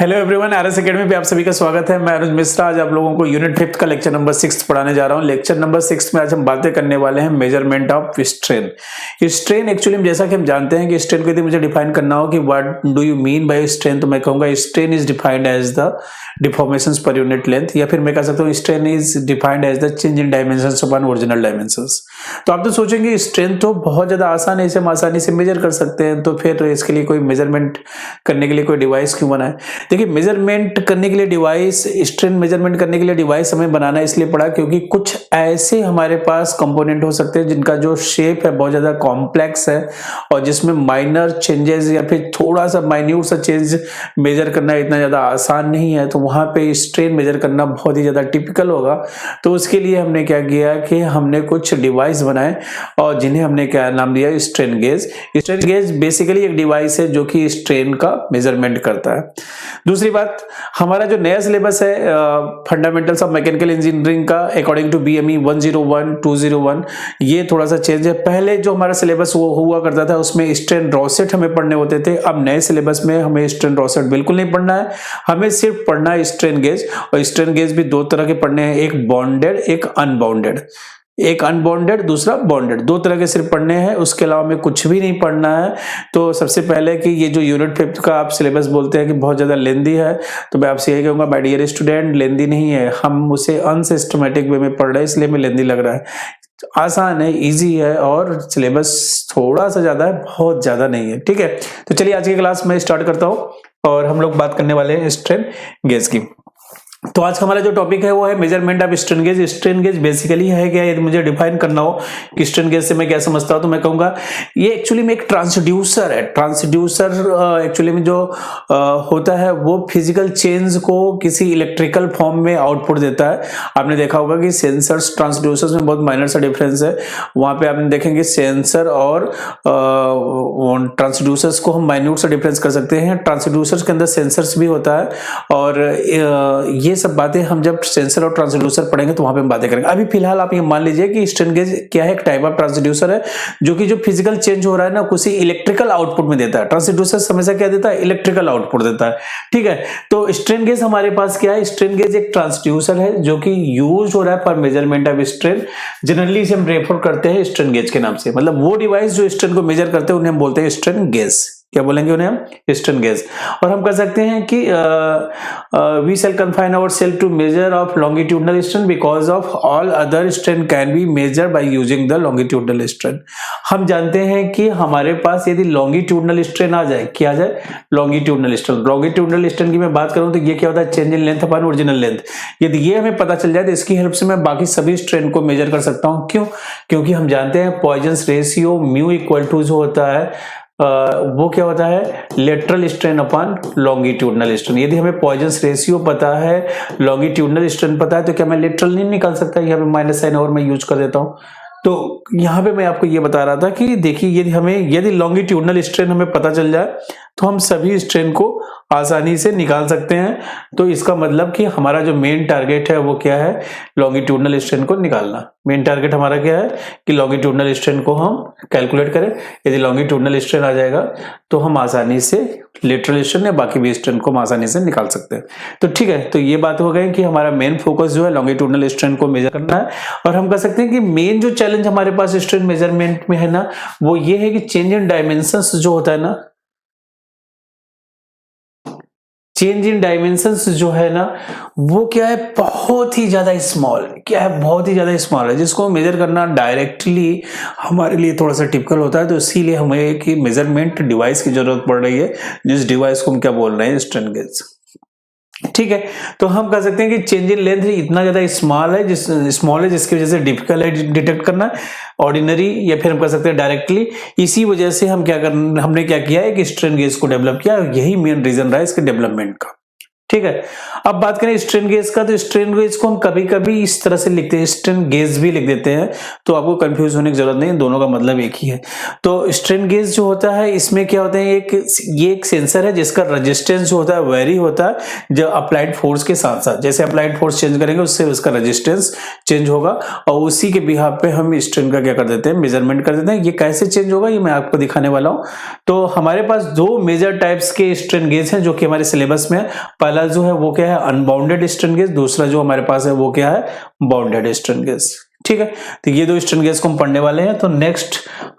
Hello everyone, RS academy पे आप सभी का स्वागत है। मैं अनुज मिश्रा। आज आप लोगों को यूनिट 5 का लेक्चर नंबर 6 पढ़ाने जा रहा हूं। लेक्चर नंबर 6 में आज हम बातें करने वाले हैं measurement of strain. Strain actually जैसा कि हम जानते हैं कि स्ट्रेन को यदि मुझे डिफाइन करना हो कि what do you mean by strain, तो मैं कहूंगा strain is defined as the deformations per unit length, या फिर मैं कह सकता हूँ strain is defined as the change in dimensions upon original dimensions. तो आप तो सोचेंगे स्ट्रेन तो बहुत ज्यादा आसान है, इसे हम आसानी से मेजर कर सकते हैं, तो फिर इसके लिए कोई मेजरमेंट करने के लिए कोई डिवाइस क्यों बनाए। देखिए, मेजरमेंट करने के लिए डिवाइस, स्ट्रेन मेजरमेंट करने के लिए डिवाइस हमें बनाना इसलिए पड़ा क्योंकि कुछ ऐसे हमारे पास कंपोनेंट हो सकते हैं जिनका जो शेप है बहुत ज्यादा कॉम्प्लेक्स है और जिसमें माइनर चेंजेस या फिर थोड़ा सा माइन्यूट सा चेंज मेजर करना इतना ज्यादा आसान नहीं है, तो वहां पे स्ट्रेन मेजर करना बहुत ही ज्यादा टिपिकल होगा। तो उसके लिए हमने क्या किया कि हमने कुछ डिवाइस बनाए और जिन्हें हमने क्या नाम दिया, strain gauge. Strain gauge basically एक डिवाइस है जो कि स्ट्रेन का मेजरमेंट करता है। दूसरी बात, हमारा जो नया सिलेबस है फंडामेंटल्स ऑफ मैकेनिकल इंजीनियरिंग का अकॉर्डिंग टू बीएमई 101 201, ये थोड़ा सा चेंज है। पहले जो हमारा सिलेबस हुआ करता था उसमें स्ट्रेन रॉसेट हमें पढ़ने होते थे। अब नए सिलेबस में हमें स्ट्रेन रॉसेट बिल्कुल नहीं पढ़ना है, हमें सिर्फ पढ़ना है स्ट्रेन गेज। और स्ट्रेन गेज भी दो तरह के पढ़ने हैं, एक बॉन्डेड एक अनबॉन्डेड। एक अनबॉन्डेड दूसरा बॉन्डेड, दो तरह के सिर्फ पढ़ने हैं, उसके अलावा हमें कुछ भी नहीं पढ़ना है। तो सबसे पहले कि ये जो यूनिट 5 का आप सिलेबस बोलते हैं कि बहुत ज्यादा लेंदी है, तो मैं आपसे यही कहूंगा माय डियर स्टूडेंट, लेंदी नहीं है, हम उसे अनसिस्टमेटिक वे में पढ़ रहे हैं इसलिए हमें लेंदी लग रहा है। आसान है, इजी है और सिलेबस थोड़ा सा ज्यादा है, बहुत ज्यादा नहीं है। ठीक है, तो चलिए आज की क्लास में स्टार्ट करता हूं और हम लोग बात करने वाले हैं स्ट्रेन गेज की। तो आज का हमारा जो टॉपिक है वो है measurement of strain gauge. Strain gauge basically है क्या, यदि मुझे डिफाइन करना हो कि स्ट्रेन गेज से मैं क्या समझता हूं, तो मैं कहूंगा ये एक्चुअली में एक ट्रांसड्यूसर है। ट्रांसड्यूसर एक्चुअली में जो होता है वो फिजिकल चेंज को किसी इलेक्ट्रिकल फॉर्म में आउटपुट देता है। आपने देखा होगा कि सेंसर्स ट्रांसड्यूसर्स में बहुत माइनर सा डिफरेंस है। वहां पे आपने देखेंगे सेंसर और ट्रांसड्यूसर्स को हम माइन्यूट सा डिफरेंस कर सकते हैं। ट्रांसड्यूसर्स के अंदर सेंसर्स भी होता है और ये सब बातें हम जब सेंसर और ट्रांसड्यूसर पढ़ेंगे तो वहां पे हम बातें करेंगे। अभी फिलहाल आप ये मान लीजिए कि स्ट्रेन गेज क्या है, एक टाइप ऑफ ट्रांसड्यूसर है जो कि जो फिजिकल चेंज हो रहा है ना उसी इलेक्ट्रिकल आउटपुट में देता है। ट्रांसड्यूसर हमेशा क्या देता है, इलेक्ट्रिकल आउटपुट देता है। ठीक है, तो स्ट्रेन गेज हमारे पास क्या है, स्ट्रेन गेज एक ट्रांसड्यूसर है जो कि यूज हो रहा है for measurement of strain. Generally इसे हम रेफर करते हैं स्ट्रेन गेज के नाम से, मतलब वो डिवाइस जो स्ट्रेन को मेजर करते हैं उन्हें हम बोलते हैं स्ट्रेन गेज। क्या बोलेंगे उन्हें हम, स्ट्रेन गेज। और हम कह सकते हैं कि we shall confine our self to measure of longitudinal strain because of all other strain can be measure by using the longitudinal strain. हम जानते हैं कि हमारे पास यदि लॉन्गिट्यूडनल स्ट्रेन आ जाए, क्या आ जाए, लॉन्गिट्यूडनल स्ट्रेन। लॉन्गिट्यूडनल स्ट्रेन की मैं बात करूं तो ये क्या होता है, change in length upon original length. यदि ये हमें पता चल जाए तो इसकी हेल्प से मैं बाकी सभी स्ट्रेन को मेजर कर सकता हूं। क्यों? क्योंकि हम जानते हैं Poisson's ratio mu equal to जो होता है वो क्या होता है, lateral strain upon longitudinal strain. यदि हमें पॉइजन्स रेशियो पता है, लॉन्गिट्यूडनल स्ट्रेन पता है, तो क्या मैं लेटरल नहीं निकाल सकता? यहाँ पे माइनस साइन और मैं यूज कर देता हूँ। तो यहाँ पे मैं आपको ये बता रहा था कि देखिए यदि लॉन्गिट्यूडनल स्ट्रेन हमें पता चल जाए तो हम सभी स्ट्रेन को आसानी से निकाल सकते हैं। तो इसका मतलब कि हमारा जो मेन टारगेट है वो क्या है, लॉन्गिट्यूडनल स्ट्रेन को निकालना। मेन टारगेट हमारा क्या है कि लॉन्गिट्यूडनल स्ट्रेन को हम कैलकुलेट करें। यदि लॉन्गिट्यूडनल स्ट्रेन आ जाएगा तो हम आसानी से लेटरल स्ट्रेन या बाकी भी स्ट्रेन को हम आसानी से निकाल सकते हैं। तो ठीक है, तो ये बात हो गई कि हमारा मेन फोकस जो है लॉन्गिट्यूडनल स्ट्रेन को मेजर करना है। और हम कह सकते हैं कि मेन जो चैलेंज हमारे पास स्ट्रेन मेजरमेंट में है ना, वो ये है कि चेंज इन डायमेंशंस जो होता है ना, चेंज इन डायमेंशंस जो है ना वो क्या है, बहुत ही ज्यादा स्मॉल। क्या है, बहुत ही ज्यादा स्मॉल है, जिसको मेजर करना डायरेक्टली हमारे लिए थोड़ा सा टिपिकल होता है। तो इसीलिए हमें एक मेजरमेंट डिवाइस की जरूरत पड़ रही है, जिस डिवाइस को हम क्या बोल रहे हैं, स्ट्रेन गेज। ठीक है, तो हम कह सकते हैं कि चेंज इन लेंथ इतना ज्यादा स्मॉल है जिसकी वजह से डिफिकल्ट है डिटेक्ट करना ऑर्डिनरी, या फिर हम कह सकते हैं डायरेक्टली। इसी वजह से हमने क्या किया है कि स्ट्रेन गेज को डेवलप किया। यही मेन रीजन रहा है इसके डेवलपमेंट का। ठीक है। अब बात करें स्ट्रेन गेज का, तो स्ट्रेन गेज को हम कभी कभी इस तरह से लिखते हैं, स्ट्रेन गेज भी लिख देते हैं, तो आपको कंफ्यूज होने की जरूरत नहीं, दोनों का मतलब एक ही है। तो स्ट्रेन गेज जो होता है इसमें क्या होता है, ये एक सेंसर है जिसका रेजिस्टेंस जो होता है वेरी होता है जब अप्लाइड फोर्स के साथ साथ, जैसे अप्लाइड फोर्स चेंज करेंगे उससे उसका रेजिस्टेंस चेंज होगा, और उसी के बिहाफ पे हम स्ट्रेन का क्या कर देते हैं, मेजरमेंट कर देते हैं। ये कैसे चेंज होगा ये मैं आपको दिखाने वाला हूं। तो हमारे पास दो मेजर टाइप्स के स्ट्रेन गेज हैं जो कि हमारे सिलेबस में, पहला जो है वो क्या है, अनबाउंडेड स्ट्रेन गेज, दूसरा जो हमारे पास है वो क्या है, बाउंडेड स्ट्रेन गेज। ठीक है, तो ये दो स्ट्रेन गेज को हम पढ़ने वाले हैं। तो नेक्स्ट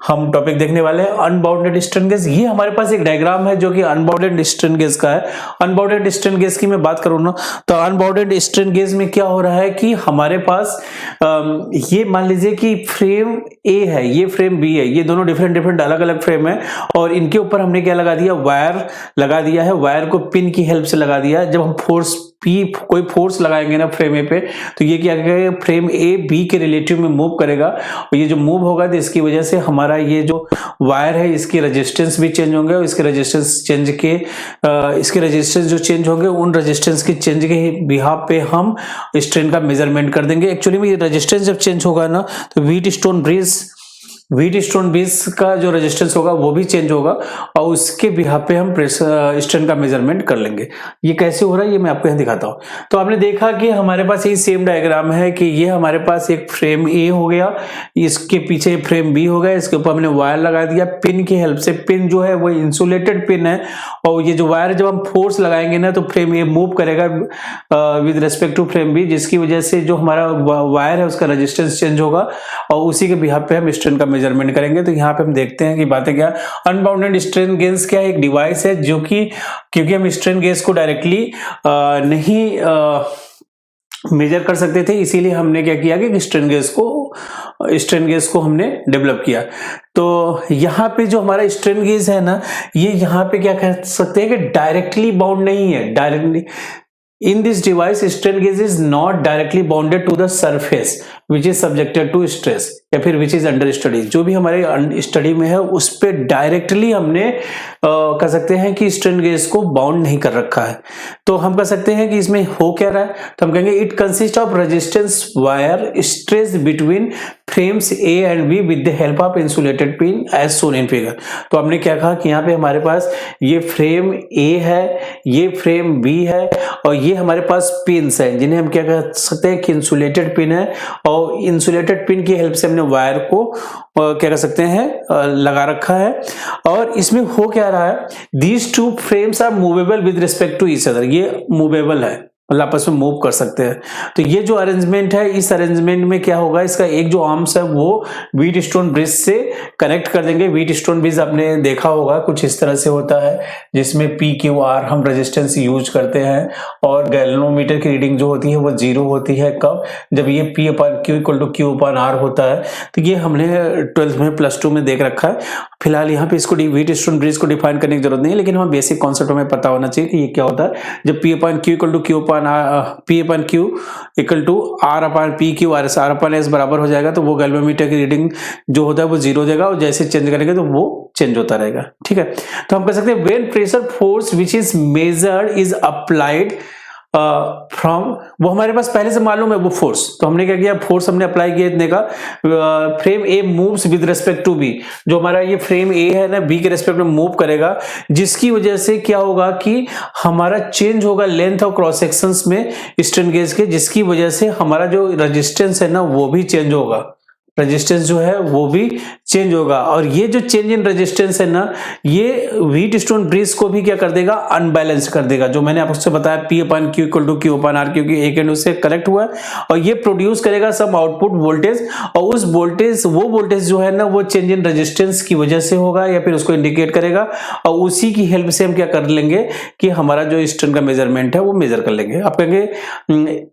हम टॉपिक देखने वाले हैं अनबाउंडेड स्ट्रेन गेज। ये हमारे पास एक डायग्राम है जो कि अनबाउंडेड स्ट्रेन गेज का है। अनबाउंडेड स्ट्रेन गेज की मैं बात करूं ना, तो अनबाउंडेड स्ट्रेन गेज में क्या हो रहा है कि हमारे पास ये मान लीजिए कि फ्रेम ए है, ये फ्रेम बी है, ये दोनों डिफरेंट अलग अलग फ्रेम है, और इनके ऊपर हमने क्या लगा दिया, वायर लगा दिया है। वायर को पिन की हेल्प से लगा दिया। जब हम कोई फोर्स लगाएंगे ना फ्रेम ए पे, तो ये क्या करेगा, फ्रेम ए बी के रिलेटिव में मूव करेगा, और ये जो मूव होगा तो इसकी वजह से हमारा ये जो वायर है इसके रेजिस्टेंस भी चेंज होंगे, और इसके रेजिस्टेंस जो चेंज होंगे उन रेजिस्टेंस के चेंज के बिहाफ पे हम स्ट्रेन का मेजरमेंट कर देंगे। एक्चुअली में ये रेजिस्टेंस जब चेंज होगा ना, तो व्हीट स्टोन ब्रिज का जो रेजिस्टेंस होगा वो भी चेंज होगा, और उसके बिहाफ पे हम स्ट्रेन का मेजरमेंट कर लेंगे। ये कैसे हो रहा है ये मैं आपको यहाँ दिखाता हूँ। तो आपने देखा कि हमारे पास ये सेम डायग्राम है कि ये हमारे पास एक फ्रेम ए हो गया, इसके पीछे फ्रेम बी हो गया, इसके ऊपर हमने वायर लगा दिया पिन की हेल्प से। पिन जो है वो इंसुलेटेड पिन है, और ये जो वायर जब हम फोर्स लगाएंगे ना तो फ्रेम ए मूव करेगा with respect to frame B, जिसकी वजह से जो हमारा वायर है उसका रेजिस्टेंस चेंज होगा, और उसी के बिहाफ पे हम स्ट्रेन का मेजरमेंट करेंगे। तो यहाँ पे हम देखते हैं कि बातें क्या, अनबाउंडेड स्ट्रेन गेज क्या एक डिवाइस है जो कि क्योंकि हम स्ट्रेन गेज को डायरेक्टली नहीं मेजर कर सकते थे, इसीलिए हमने क्या किया कि स्ट्रेन गेज को हमने डेवलप किया। तो यहाँ पे जो हमारा स्ट्रेन गेज है ना, ये यहाँ पे क्या कह सकते हैं कि डायरेक्टली बाउंड नहीं है। Directly in this device strain gauge is not directly bounded to the surface which is subjected to stress, या फिर which is under study, जो भी हमारे स्टडी में है उस पे डायरेक्टली हमने कह सकते हैं कि स्ट्रेन गेज को बाउंड नहीं कर रखा है। तो हम कह सकते हैं कि इसमें हो क्या रहा है, तो हम कहेंगे it consist of resistance wire stretch between frames A and B with the help of insulated pin as shown in figure. तो हमने क्या कहा कि यहाँ पे हमारे पास ये फ्रेम ए है, ये फ्रेम बी है, और ये हमारे पास पिन्स हैं जिन्हें हम क्या कह सकते हैं कि इंसुलेटेड पिन है, और इंसुलेटेड पिन की हेल्प से हमने वायर को क्या कर सकते हैं लगा रखा है। और इसमें हो क्या रहा है, these two frames are movable with respect to each other, ये मूवेबल है, मतलब आपस में मूव कर सकते हैं। तो ये जो अरेंजमेंट है, इस अरेंजमेंट में क्या होगा, इसका एक जो आर्म्स है वो व्हीट स्टोन ब्रिज से कनेक्ट कर देंगे। व्हीट स्टोन ब्रिज आपने देखा होगा कुछ इस तरह से होता है, जिसमें PQR हम रेजिस्टेंस यूज करते हैं, और गैल्वेनोमीटर की रीडिंग जो होती है वो 0 होती है। कब, जब ये P/Q = Q/R होता है। तो ये हमने 12th में +2 में देख रखा है। फिलहाल यहाँ पे इसको व्हीट स्टोन ब्रिज को डिफाइन करने की जरूरत नहीं है, लेकिन हमें बेसिक कॉन्सेप्ट हमें पता होना चाहिए कि ये क्या होता है। जब P/Q = P/Q = R/PQRS, R/S बराबर हो जाएगा, तो वो गैल्वेनोमीटर की रीडिंग जो होता है वो 0 देगा, और जैसे चेंज करेंगे तो वो चेंज होता रहेगा। ठीक है, तो हम कह सकते हैं when pressure force which is measured is applied from, वो हमारे पास पहले से मालूम है वो फोर्स, तो हमने क्या किया, फोर्स हमने अप्लाई किया इतने का, frame A moves with respect to B, जो हमारा ये फ्रेम ए है ना बी के रिस्पेक्ट में मूव करेगा, जिसकी वजह से क्या होगा कि हमारा चेंज होगा लेंथ और क्रॉस सेक्शंस में स्ट्रेन गेज के, जिसकी वजह से हमारा जो रेजिस्टेंस है ना वो भी चेंज होगा, रेजिस्टेंस जो है वो भी चेंज होगा। और ये जो चेंज इन रेजिस्टेंस है ना, ये व्हीट स्टोन ब्रिज को भी क्या कर देगा, अनबैलेंस कर देगा। जो मैंने आपसे बताया P/Q = Q/R, क्योंकि एक एंड उससे कनेक्ट हुआ है, और ये प्रोड्यूस करेगा सम आउटपुट वोल्टेज, और उस वोल्टेज वो वोल्टेज जो है ना वो चेंज इन रेजिस्टेंस की वजह से होगा, या फिर उसको इंडिकेट करेगा, और उसी की हेल्प से हम क्या कर लेंगे कि हमारा जो स्ट्रेन का मेजरमेंट है वो मेजर कर लेंगे। आप कहेंगे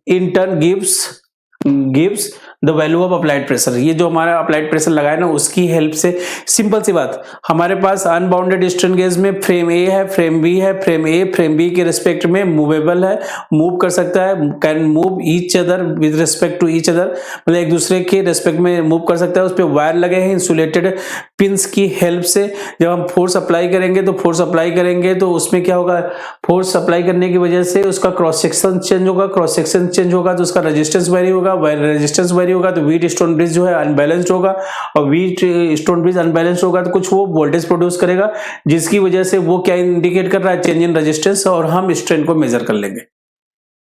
in turn gives the value of applied pressure, ये जो हमारा अप्लाइड प्रेशर लगा है ना उसकी हेल्प से, सिंपल सी बात, हमारे पास अनबाउंडेड स्ट्रेन गेज में फ्रेम ए है, फ्रेम बी है, फ्रेम ए फ्रेम बी के रिस्पेक्ट में मूवेबल है, मूव कर सकता है, can move each other with respect to each other, मतलब एक दूसरे के रिस्पेक्ट में मूव कर सकता है। उस पर वायर लगे हैं इंसुलेटेड पिंस की हेल्प से। जब हम फोर्स अप्लाई करेंगे तो उसमें क्या होगा, फोर्स अप्लाई करने की वजह से उसका क्रॉस सेक्शन चेंज होगा, क्रॉस सेक्शन चेंज होगा तो उसका रेजिस्टेंस वेरी होगा, रेजिस्टेंस वेरी होगा तो व्हीट स्टोन ब्रिज जो है अनबैलेंस्ड होगा, और व्हीट स्टोन ब्रिज अनबैलेंस्ड होगा तो कुछ वो वोल्टेज प्रोड्यूस करेगा, जिसकी वजह से वो क्या इंडिकेट कर रहा है, चेंज इन रेजिस्टेंस, और हम स्ट्रेन को मेजर कर लेंगे।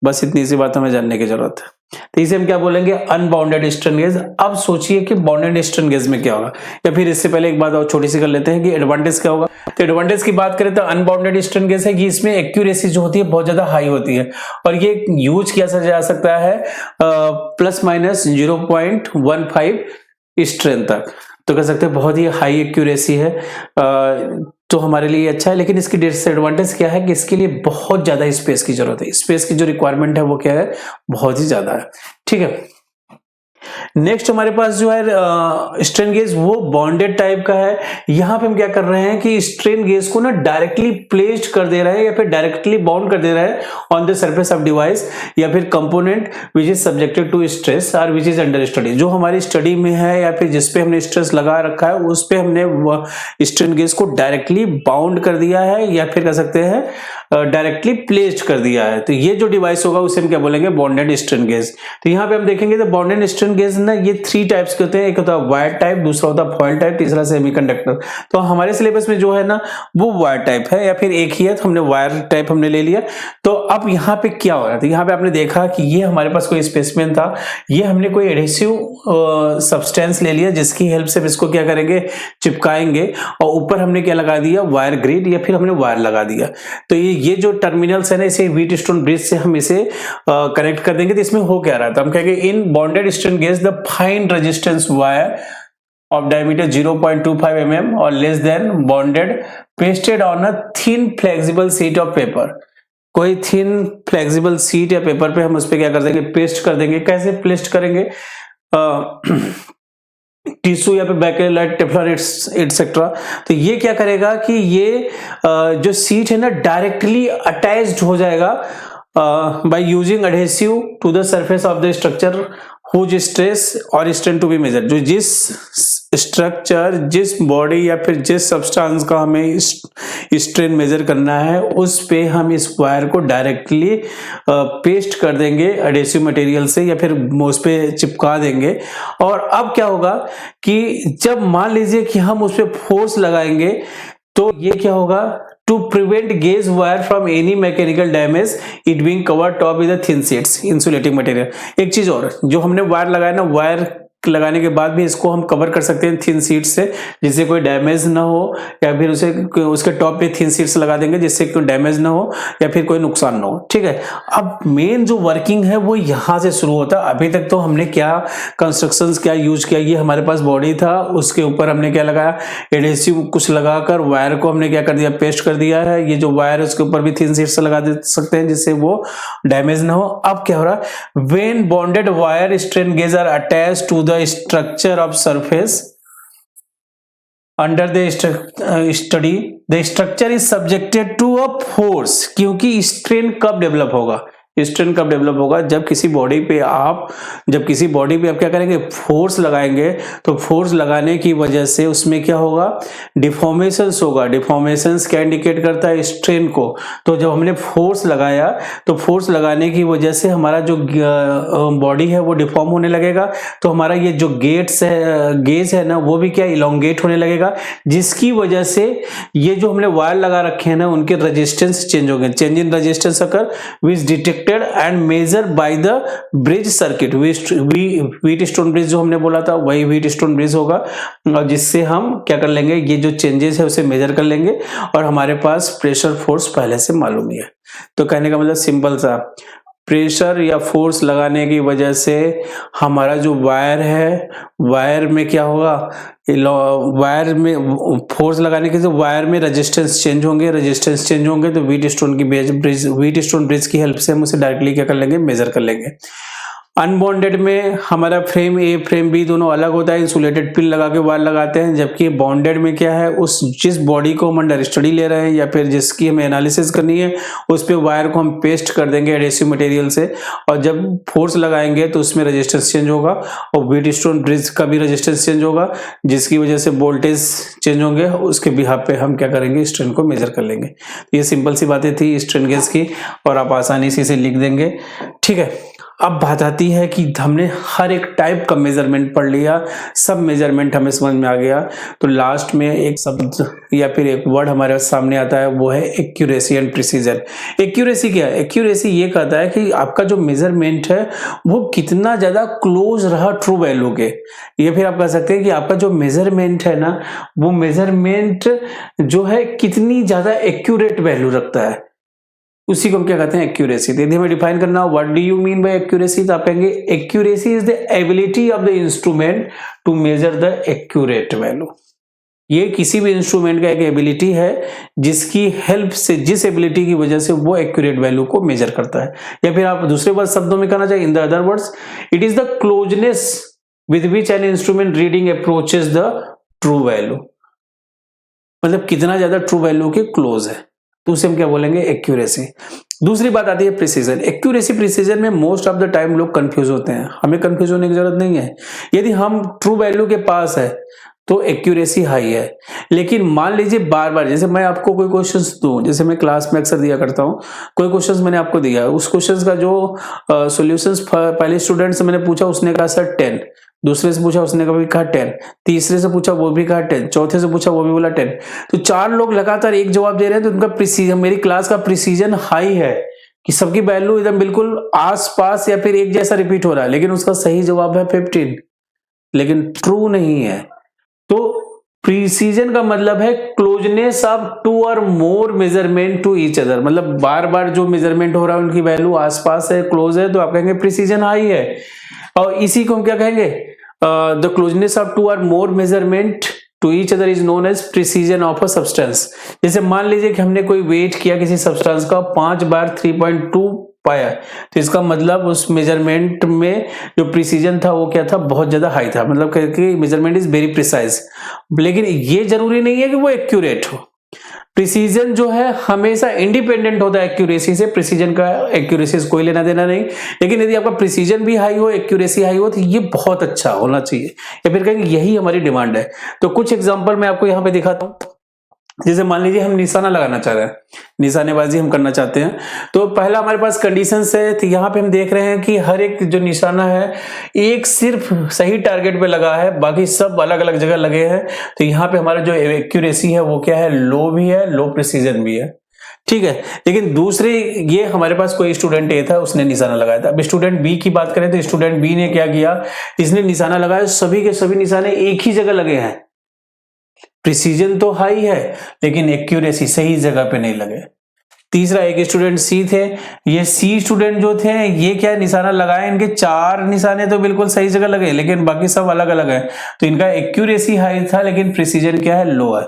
बस इतनी सी बात हमें जानने की जरूरत है। तो इसे हम क्या बोलेंगे, अनबाउंडेड स्ट्रेन गेज। अब सोचिए कि बाउंडेड स्ट्रेन गेज में क्या होगा, या फिर इससे पहले एक बात और छोटी सी कर लेते हैं कि एडवांटेज क्या होगा। तो एडवांटेज की बात करें तो अनबाउंडेड स्ट्रेन गेज है कि इसमें एक्यूरेसी जो होती है बहुत ज्यादा हाई होती है, और ये यूज किया जा सकता है प्लस माइनस 0.15 स्ट्रेन तक, तो कह सकते हैं बहुत ही हाई एक्यूरेसी है, तो हमारे लिए अच्छा है। लेकिन इसकी डिसएडवांटेज क्या है कि इसके लिए बहुत ज्यादा स्पेस की जरूरत है, स्पेस की जो रिक्वायरमेंट है वो क्या है, बहुत ही ज्यादा है। ठीक है, नेक्स्ट हमारे पास जो है स्ट्रेन गेज वो बॉन्डेड टाइप का है। यहां पे हम क्या कर रहे हैं कि स्ट्रेन गेज को ना डायरेक्टली प्लेस्ड कर दे रहे हैं या फिर डायरेक्टली बाउंड कर दे रहा है on the surface of device या फिर component which is subjected to stress और विच इज अंडर स्टडी। जो हमारी स्टडी में है या फिर जिसपे हमने स्ट्रेस लगा रखा है उस पे हमने स्ट्रेन गेज को डायरेक्टली बाउंड कर दिया है या फिर कह सकते हैं डायरेक्टली प्लेस्ड कर दिया है। तो ये जो डिवाइस होगा उसे हम क्या बोलेंगे, बॉन्डेड स्ट्रेन गेज। तो यहाँ पे हम देखेंगे तो बॉन्डेड स्ट्रेन गेज ना ये 3 टाइप्स के होते हैं, एक होता है वायर टाइप, दूसरा होता है फॉयल टाइप, तीसरा सेमीकंडक्टर। तो हमारे सिलेबस में जो है ना वो वायर टाइप है या फिर एक ही है, तो हमने वायर टाइप हमने ले लिया। तो अब यहाँ पे क्या हो रहा है, तो यहाँ पे आपने देखा कि ये हमारे पास कोई स्पेसिमेन था, ये हमने कोई एडहेसिव सब्सटेंस ले लिया जिसकी हेल्प से इसको क्या करेंगे, चिपकाएंगे, और ऊपर हमने क्या लगा दिया, वायर ग्रिड या फिर हमने वायर लगा दिया। तो ये जो टर्मिनल्स है ना, इसे व्हीट स्टोन ब्रिज से हम इसे कनेक्ट कर देंगे। तो इसमें हो क्या रहा है, तो हम कहेंगे in bonded strain gauge the fine resistance wire of diameter 0.25 mm or less than bonded pasted on a thin flexible sheet of paper। कोई थिन फ्लेक्सिबल सीट या पेपर पे हम उस पे क्या कर देंगे, पेस्ट कर देंगे। कैसे पेस्ट करेंगे, टिश्यू या फिर बैकेलाइट टेफ्लॉन एटसेट्रा। तो ये क्या करेगा कि ये जो सीट है ना डायरेक्टली अटैच्ड हो जाएगा by using adhesive to the surface of the structure whose stress or strain to be measured। जो जिस स्ट्रक्चर, जिस बॉडी या फिर जिस सब्सटेंस का हमें स्ट्रेन मेजर करना है उस पे हम इस वायर को डायरेक्टली पेस्ट कर देंगे एडहेसिव मटेरियल से या फिर उस पे चिपका देंगे। और अब क्या होगा कि जब मान लीजिए कि हम उस पे फोर्स लगाएंगे तो ये क्या होगा, to prevent gauge wire from any mechanical damage it being covered top with a thin sheets insulating material। एक चीज और, जो हमने वायर लगाया ना, वायर लगाने के बाद भी इसको हम कवर कर सकते हैं थिन सीट से, जिससे कोई डैमेज ना हो, या फिर उसे उसके टॉप पे थिन सीट्स लगा देंगे जिससे कोई डैमेज ना हो या फिर कोई नुकसान ना हो। ठीक है, अब मेन जो वर्किंग है वो यहाँ से शुरू होता है। अभी तक तो हमने क्या कंस्ट्रक्शंस क्या यूज किया, ये हमारे पास बॉडी था, उसके ऊपर हमने क्या लगाया, एडहेसिव कुछ लगाकर वायर को हमने क्या कर दिया, पेस्ट कर दिया है। ये जो वायर है उसके ऊपर भी थिन सीट्स लगा दे सकते हैं जिससे वो डैमेज ना हो। अब क्या हो रहा है, when bonded wire strain gauge are attached to the structure of surface under the study the structure is subjected to a force। क्योंकि स्ट्रेन कब डेवलप होगा, स्ट्रेन कब डेवलप होगा, जब किसी बॉडी पे आप क्या करेंगे, फोर्स लगाएंगे। तो फोर्स लगाने की वजह से उसमें क्या होगा, डिफॉर्मेशंस होगा। डिफॉर्मेशंस क्या इंडिकेट करता है, स्ट्रेन को। तो जब हमने फोर्स लगाया तो फोर्स लगाने की वजह से हमारा जो बॉडी है वो डिफॉर्म होने लगेगा। तो हमारा ये जो गेज है ना वो भी क्या इलोंगेट होने लगेगा, जिसकी वजह से ये जो हमने वायर लगा रखे हैं ना उनके रेजिस्टेंस चेंज होंगे। Change in resistance occur which detected and measure by the bridge circuit. Wheat stone bridge जो हमने बोला था वही व्हीट स्टोन ब्रिज होगा, और जिससे हम क्या कर लेंगे, ये जो चेंजेस है उसे मेजर कर लेंगे, और हमारे पास प्रेशर फोर्स पहले से मालूम ही है। तो कहने का मतलब सिंपल सा, प्रेशर या फोर्स लगाने की वजह से हमारा जो वायर है, वायर में क्या होगा, वायर में फोर्स लगाने के जो वायर में रेजिस्टेंस चेंज होंगे, रेजिस्टेंस चेंज होंगे तो व्हीट स्टोन ब्रिज की हेल्प से हम उसे डायरेक्टली क्या कर लेंगे, मेजर कर लेंगे। अनबॉन्डेड में हमारा फ्रेम ए फ्रेम बी दोनों अलग होता है, इंसुलेटेड पिन लगा के वायर लगाते हैं, जबकि बॉन्डेड में क्या है, उस जिस बॉडी को हम अंडर स्टडी ले रहे हैं या फिर जिसकी हमें एनालिसिस करनी है उस पे वायर को हम पेस्ट कर देंगे एडहेसिव मटेरियल से, और जब फोर्स लगाएंगे तो उसमें रेजिस्टेंस चेंज होगा और व्हीटस्टोन ब्रिज का भी रेजिस्टेंस चेंज होगा, जिसकी वजह से वोल्टेज चेंज होंगे। उसके बिहाफ पे हम क्या करेंगे, स्ट्रेन को मेजर कर लेंगे। ये सिंपल सी बातें थी स्ट्रेन गेज की और आप आसानी से इसे लिख देंगे, ठीक है। अब बात आती है कि हमने हर एक टाइप का मेजरमेंट पढ़ लिया, सब मेजरमेंट हमें समझ में आ गया, तो लास्ट में एक शब्द या फिर एक वर्ड हमारे सामने आता है, वो है एक्यूरेसी एंड प्रिसीजन। एक्यूरेसी क्या है? एक्यूरेसी ये कहता है कि आपका जो मेजरमेंट है वो कितना ज्यादा क्लोज रहा ट्रू वैल्यू के। ये फिर आप कह सकते हैं कि आपका जो मेजरमेंट है ना, वो मेजरमेंट जो है कितनी ज्यादा एक्यूरेट वैल्यू रखता है, उसी को हम क्या कहते हैं, एक्यूरेसी। यदि हमें डिफाइन करना हो what do you mean by accuracy, तो आप कहेंगे accuracy is the ability of the instrument to measure the accurate value. ये किसी भी इंस्ट्रूमेंट का एक एबिलिटी है जिसकी हेल्प से, जिस एबिलिटी की वजह से वो एक्यूरेट वैल्यू को मेजर करता है। या फिर आप दूसरे बात शब्दों में कहना चाहिए, in the other words it is the closeness with which an instrument reading approaches the true value, मतलब कितना ज्यादा ट्रू वैल्यू के क्लोज है, तो उसे हम क्या बोलेंगे, एक्यूरेसी। दूसरी बात आती है प्रिसीजन। एक्यूरेसी प्रिसीजन में मोस्ट ऑफ द टाइम लोग कंफ्यूज होते हैं, हमें कंफ्यूज होने की जरूरत नहीं है। यदि हम ट्रू वैल्यू के पास है तो एक्यूरेसी हाई है, लेकिन मान लीजिए बार बार, जैसे मैं आपको कोई क्वेश्चंस दूं, जैसे मैं क्लास में अक्सर दिया करता हूं, कोई क्वेश्चंस मैंने आपको दिया, उस क्वेश्चंस का जो सॉल्यूशंस पहले स्टूडेंट से मैंने पूछा, उसने कहा सर 10, दूसरे से पूछा उसने कभी कहा 10, तीसरे से पूछा वो भी कहा 10, चौथे से पूछा वो भी बोला 10, तो 4 लोग लगातार एक जवाब दे रहे हैं, तो उनका प्रिसीजन, मेरी क्लास का प्रिसीजन हाई है कि सबकी वैल्यू एकदम बिल्कुल आस पास या फिर एक जैसा रिपीट हो रहा है, लेकिन उसका सही जवाब है 15, लेकिन ट्रू नहीं है। तो प्रिसीजन का मतलब है क्लोजनेस ऑफ 2 और more measurement to each other, मतलब बार बार जो मेजरमेंट हो रहा है उनकी वैल्यू आसपास है, क्लोज है, तो आप कहेंगे प्रिसीजन हाई है। और इसी को हम क्या कहेंगे, द क्लोजनेस ऑफ 2 और more measurement to each other is known as precision of a substance. जैसे मान लीजिए कि हमने कोई वेट किया किसी सब्सटेंस का, 5 बार 3.2 पाया, तो इसका मतलब उस मेजरमेंट में जो प्रिसीजन था वो क्या था, बहुत ज्यादा हाई था, मतलब कि मेजरमेंट इज वेरी प्रिसाइज। लेकिन ये जरूरी नहीं है कि वो एक्यूरेट हो। प्रिसीजन जो है हमेशा इंडिपेंडेंट होता है एक्यूरेसी से, प्रिसीजन का एक्यूरेसी से कोई लेना देना नहीं। लेकिन यदि आपका प्रिसीजन भी हाई हो, एक्यूरेसी हाई हो, तो ये बहुत अच्छा होना चाहिए, या फिर कहेंगे यही हमारी डिमांड है। तो कुछ एग्जांपल मैं आपको यहाँ पे दिखाता हूँ। जैसे मान लीजिए हम निशाना लगाना चाह रहे हैं, निशानेबाजी हम करना चाहते हैं, तो पहला हमारे पास कंडीशंस है। तो यहाँ पे हम देख रहे हैं कि हर एक जो निशाना है एक सिर्फ सही टारगेट पे लगा है, बाकी सब अलग अलग जगह लगे हैं। तो यहाँ पे हमारा जो एक्यूरेसी है वो क्या है, लो भी है, लो प्रिसीजन भी है, ठीक है। लेकिन दूसरे, ये हमारे पास कोई स्टूडेंट ए था, उसने निशाना लगाया था। अब स्टूडेंट बी की बात करें तो स्टूडेंट बी ने क्या किया, इसने निशाना लगाया, सभी के सभी निशाने एक ही जगह लगे हैं, प्रिसीजन तो हाई है लेकिन एक्यूरेसी सही जगह पे नहीं लगे। तीसरा, एक स्टूडेंट सी थे, ये सी स्टूडेंट जो थे ये क्या निशाना लगाए, इनके 4 निशाने तो बिल्कुल सही जगह लगे, लेकिन बाकी सब अलग अलग है, तो इनका एक्यूरेसी हाई था लेकिन प्रिसीजन क्या है, लो है।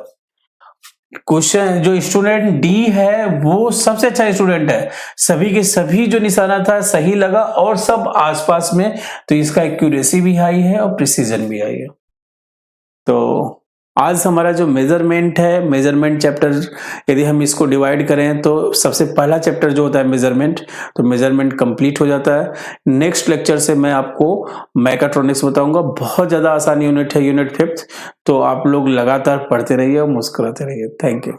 क्वेश्चन, जो स्टूडेंट डी है वो सबसे अच्छा स्टूडेंट है, सभी के सभी जो निशाना था सही लगा और सब आसपास में, तो इसका एक्यूरेसी भी हाई है और प्रिसीजन भी हाई है। तो आज हमारा जो मेजरमेंट है, मेजरमेंट चैप्टर, यदि हम इसको डिवाइड करें तो सबसे पहला चैप्टर जो होता है मेजरमेंट, तो मेजरमेंट कंप्लीट हो जाता है। नेक्स्ट लेक्चर से मैं आपको मैकाट्रॉनिक्स बताऊंगा, बहुत ज्यादा आसान यूनिट है, यूनिट 5th। तो आप लोग लगातार पढ़ते रहिए और मुस्कुराते रहिए। Thank you.